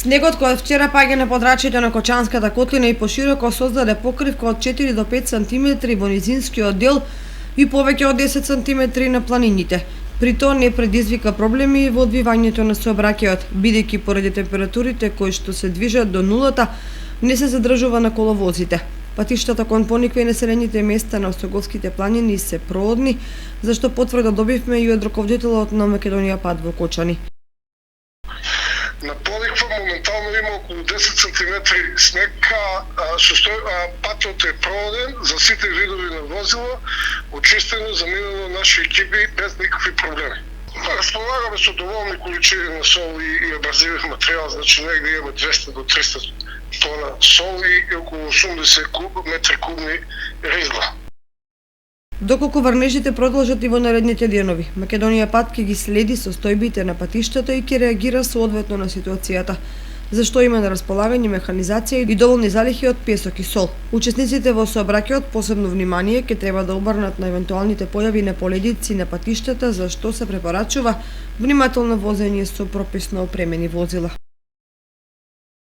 Снегот кој вчера паѓа на подрачјето на Кочанската котлина и пошироко создаде покривка од 4 до 5 сантиметри во низинскиот дел и повеќе од 10 сантиметри на планините. При тоа не предизвика проблеми во одвивањето на сообраќајот, бидејќи поради температурите кои што се движат до нулата не се задржува на коловозите. Патиштата кон поникве и населените места на Осоговските планини се проодни, зашто потврда добивме и од раководителот на Македонија Пат во Кочани. На Пониква моментално има околу 10 см снег, патот е проводен за сите видови на возила, очистено, заминено наши екипи без никакви проблеми. Разполагаме со доволни количини на сол и абразивен материјал, значи негде имаме 200 до 300 тона сол и околу 80 метри кубни ризла. Доколку врнежите продолжат и во наредните денови, Македонија Пат ќе ги следи состојбите на патиштата и ќе реагира соодветно на ситуацијата, зашто има на располагање механизација и доволни залихи од песок и сол. Учесниците во сообраќајот посебно внимание ќе треба да обрнат на евентуалните појави на поледици на патиштата, за што се препорачува внимателно возење со прописно опремени возила.